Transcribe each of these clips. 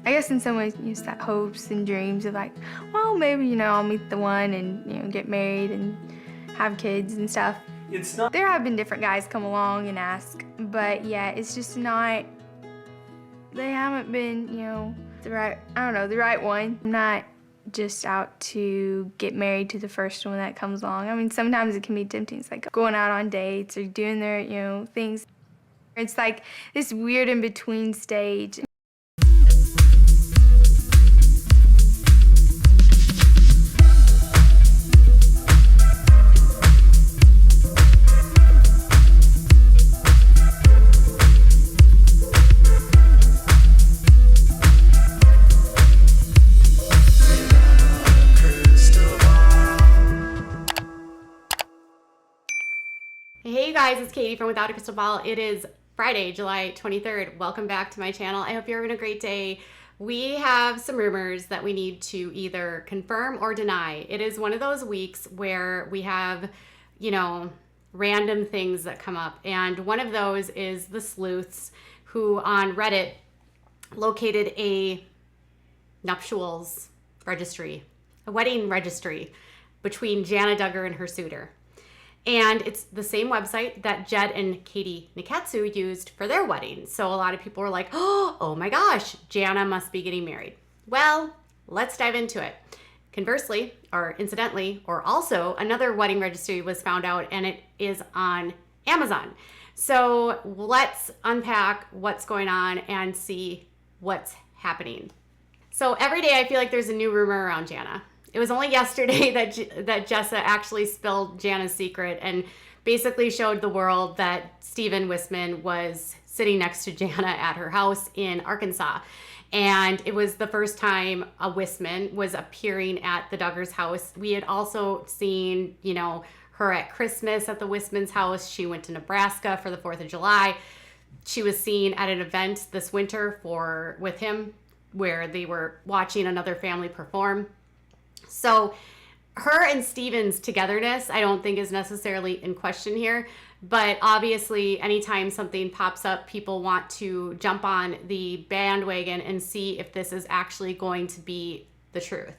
I guess in some ways, it's that hopes and dreams of like, well, maybe, I'll meet the one and, get married and have kids and stuff. It's not. There have been different guys come along and ask, but yeah, it's just not, they haven't been, the right one. I'm not just out to get married to the first one that comes along. I mean, sometimes it can be tempting. It's like going out on dates or doing their, things. It's like this weird in-between stage. Hey guys, it's Katie from Without a Crystal Ball. It is Friday, July 23rd. Welcome back to my channel. I hope you're having a great day. We have some rumors that we need to either confirm or deny. It is one of those weeks where we have, random things that come up. And one of those is the sleuths, who on Reddit located a nuptials registry, a wedding registry between Jana Duggar and her suitor. And it's the same website that Jed and Katie Niketsu used for their wedding. So a lot of people were like, oh my gosh, Jana must be getting married. Well, let's dive into it. Conversely, or incidentally, or also another wedding registry was found out, and it is on Amazon. So let's unpack what's going on and see what's happening. So every day I feel like there's a new rumor around Jana. It was only yesterday that Jessa actually spilled Jana's secret and basically showed the world that Stephen Wissmann was sitting next to Jana at her house in Arkansas. And it was the first time a Wissmann was appearing at the Duggars' house. We had also seen, her at Christmas at the Wissmann's house. She went to Nebraska for the 4th of July. She was seen at an event this winter with him where they were watching another family perform. So her and Steven's togetherness, I don't think is necessarily in question here, but obviously anytime something pops up, people want to jump on the bandwagon and see if this is actually going to be the truth.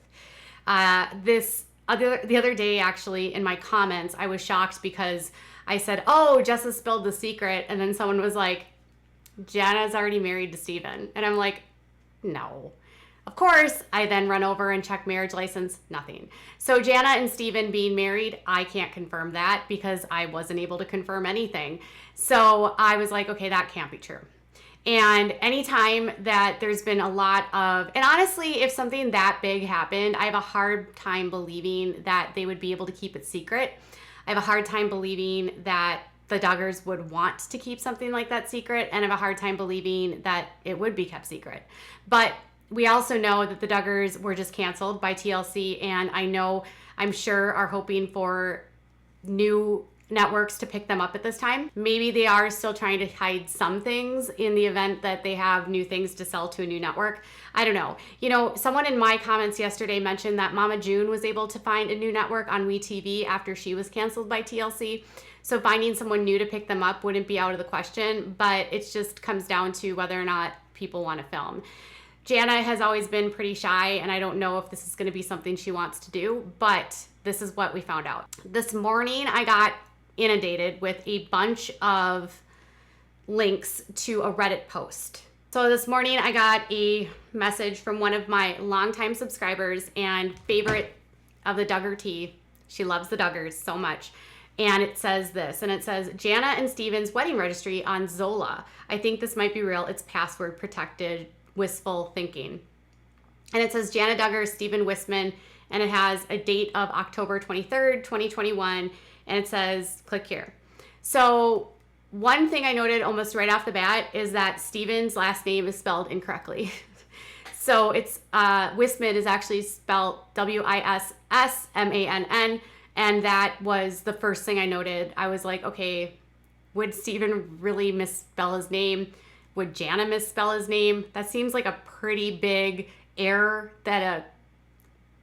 The other day, actually, in my comments, I was shocked because I said, oh, Jessa spilled the secret. And then someone was like, Jana's already married to Steven. And I'm like, no. Of course, I then run over and check marriage license, nothing. So Jana and Steven being married, I can't confirm that because I wasn't able to confirm anything. So I was like, okay, that can't be true. And anytime that there's been a lot of, and honestly, if something that big happened, I have a hard time believing that they would be able to keep it secret. I have a hard time believing that the Duggars would want to keep something like that secret, and I have a hard time believing that it would be kept secret. But we also know that the Duggars were just canceled by TLC, and I'm sure are hoping for new networks to pick them up at this time. Maybe they are still trying to hide some things in the event that they have new things to sell to a new network. I don't know. Someone in my comments yesterday mentioned that Mama June was able to find a new network on WeTV after she was canceled by TLC. So finding someone new to pick them up wouldn't be out of the question, but it just comes down to whether or not people want to film. Jana has always been pretty shy, and I don't know if this is going to be something she wants to do, but this is what we found out. This morning, I got inundated with a bunch of links to a Reddit post. So this morning, I got a message from one of my longtime subscribers and favorite of the Duggar tea. She loves the Duggars so much. And it says this, and it says, Jana and Steven's wedding registry on Zola. I think this might be real. It's password protected. Wistful thinking. And it says Jana Duggar, Stephen Wissmann, and it has a date of October 23rd, 2021, and it says click here. So one thing I noted almost right off the bat is that Stephen's last name is spelled incorrectly. So it's Wissmann is actually spelled Wissmann, and that was the first thing I noted. I was like, okay, would Stephen really misspell his name? Would Jana misspell his name? That seems like a pretty big error that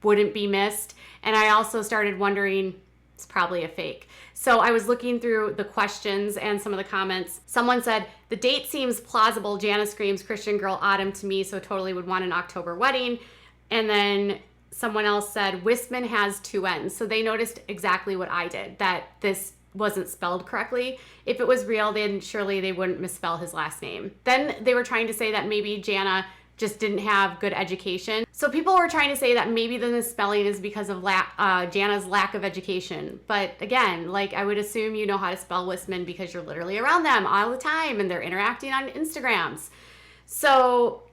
wouldn't be missed. And I also started wondering, it's probably a fake. So I was looking through the questions and some of the comments. Someone said, the date seems plausible. Jana screams Christian girl autumn to me, so totally would want an October wedding. And then someone else said, Wissmann has two N's. So they noticed exactly what I did, that this wasn't spelled correctly. If it was real, then surely they wouldn't misspell his last name. Then they were trying to say that maybe Jana just didn't have good education. So people were trying to say that maybe the misspelling is because of Jana's lack of education. But again, like, I would assume you know how to spell Wissmann because you're literally around them all the time and they're interacting on Instagrams. So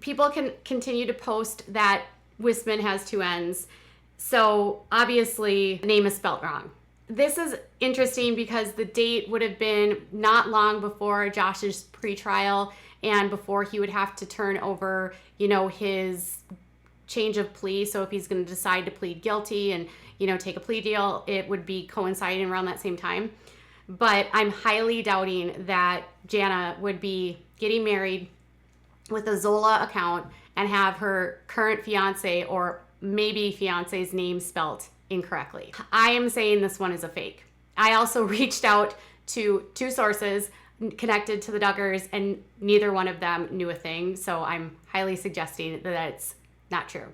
people can continue to post that Wissmann has two N's. So obviously the name is spelled wrong. This is interesting because the date would have been not long before Josh's pretrial and before he would have to turn over, you know, his change of plea. So if he's going to decide to plead guilty and, you know, take a plea deal, it would be coinciding around that same time. But I'm highly doubting that Jana would be getting married with a Zola account and have her current fiance or maybe fiance's name spelt incorrectly. I am saying this one is a fake. I also reached out to two sources connected to the Duggars and neither one of them knew a thing. So I'm highly suggesting that it's not true.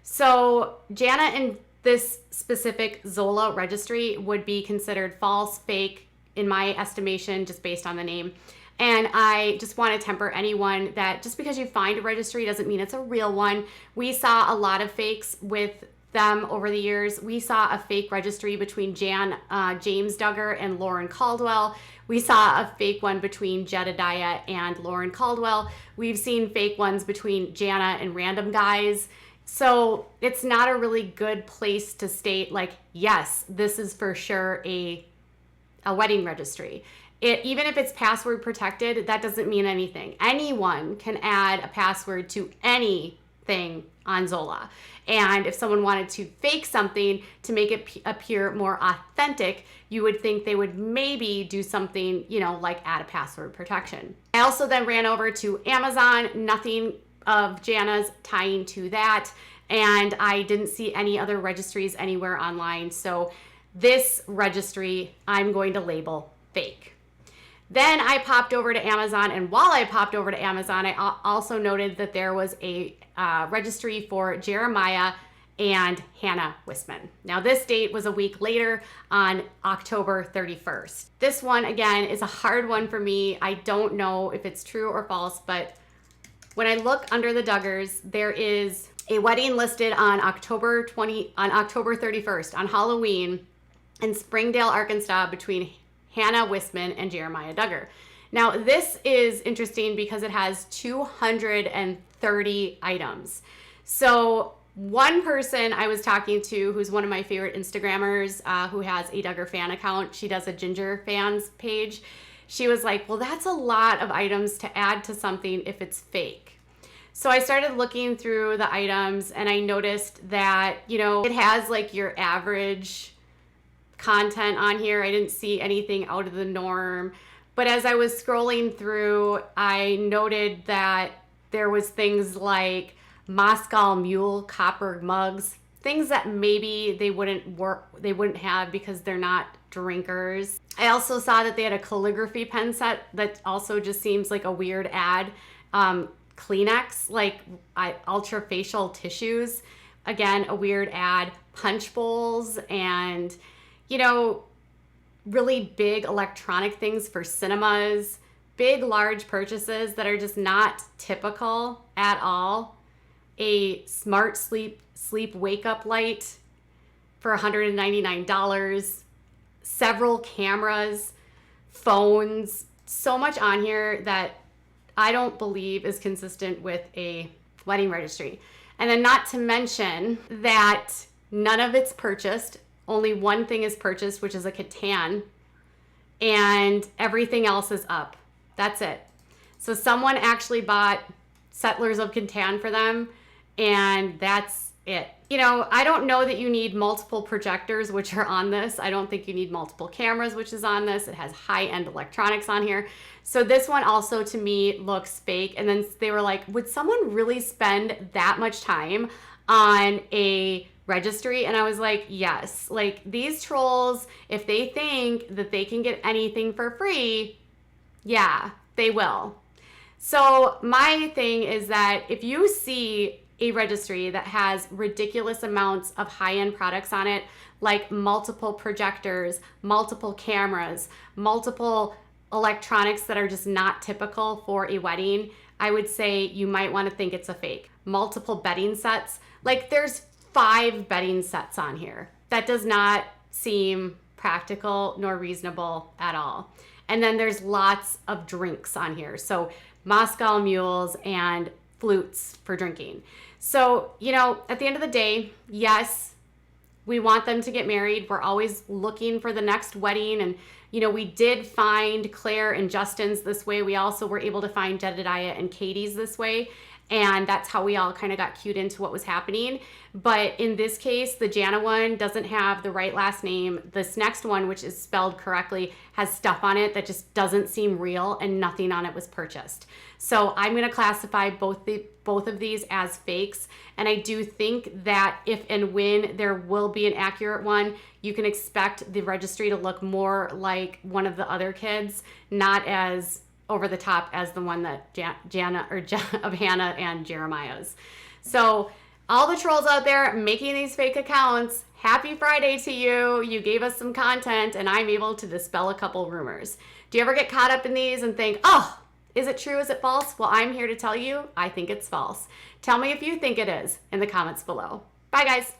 So Jana and this specific Zola registry would be considered false, fake, in my estimation, just based on the name. And I just want to temper anyone that just because you find a registry doesn't mean it's a real one. We saw a lot of fakes with them over the years. We saw a fake registry between James Duggar and Lauren Caldwell. We saw a fake one between Jedediah and Lauren Caldwell. We've seen fake ones between Jana and random guys. So it's not a really good place to state like, yes, this is for sure a wedding registry. Even if it's password protected, that doesn't mean anything. Anyone can add a password to anything on Zola. And if someone wanted to fake something to make it appear more authentic, you would think they would maybe do something, you know, like add a password protection. I also then ran over to Amazon, nothing of Jana's tying to that. And I didn't see any other registries anywhere online. So this registry, I'm going to label fake. Then I popped over to Amazon, and while I popped over to Amazon, I also noted that there was a registry for Jeremiah and Hannah Wissmann. Now this date was a week later on October 31st. This one, again, is a hard one for me. I don't know if it's true or false, but when I look under the Duggars, there is a wedding listed on October 31st, on Halloween, in Springdale, Arkansas, between Hannah Wissmann and Jeremiah Duggar. Now, this is interesting because it has 230 items. So one person I was talking to, who's one of my favorite Instagrammers, who has a Duggar fan account, she does a Ginger fans page. She was like, well, that's a lot of items to add to something if it's fake. So I started looking through the items and I noticed that, you know, it has like your average content on here. I didn't see anything out of the norm. But as I was scrolling through, I noted that there was things like Moscow Mule copper mugs, things that maybe they wouldn't have because they're not drinkers. I also saw that they had a calligraphy pen set that also just seems like a weird ad. Kleenex, like ultra facial tissues, again, a weird ad. Punch bowls and, you know, really big electronic things for cinemas, big, large purchases that are just not typical at all. A smart sleep wake up light for $199, several cameras, phones, so much on here that I don't believe is consistent with a wedding registry. And then not to mention that none of it's purchased. Only one thing is purchased, which is a Catan, and everything else is up. That's it. So someone actually bought Settlers of Catan for them, and that's it. You know, I don't know that you need multiple projectors, which are on this. I don't think you need multiple cameras, which is on this. It has high-end electronics on here. So this one also, to me, looks fake. And then they were like, would someone really spend that much time on a Registry? And I was like, yes. Like, these trolls, if they think that they can get anything for free, yeah, they will. So my thing is that if you see a registry that has ridiculous amounts of high-end products on it, like multiple projectors, multiple cameras, multiple electronics that are just not typical for a wedding, I would say you might want to think it's a fake. Multiple bedding sets, like there's 5 bedding sets on here. That does not seem practical nor reasonable at all. And then there's lots of drinks on here. So Moscow mules and flutes for drinking. So, you know, at the end of the day, yes, we want them to get married. We're always looking for the next wedding. And, you know, we did find Claire and Justin's this way. We also were able to find Jedediah and Katie's this way. And that's how we all kind of got cued into what was happening. But in this case, the Jana one doesn't have the right last name. This next one, which is spelled correctly, has stuff on it that just doesn't seem real, and nothing on it was purchased. So I'm going to classify both of these as fakes. And I do think that if and when there will be an accurate one, you can expect the registry to look more like one of the other kids, not as over the top as the one that Jana of Hannah and Jeremiah's. So all the trolls out there making these fake accounts, happy Friday to you. You gave us some content and I'm able to dispel a couple rumors. Do you ever get caught up in these and think, oh, is it true? Is it false? Well, I'm here to tell you, I think it's false. Tell me if you think it is in the comments below. Bye, guys.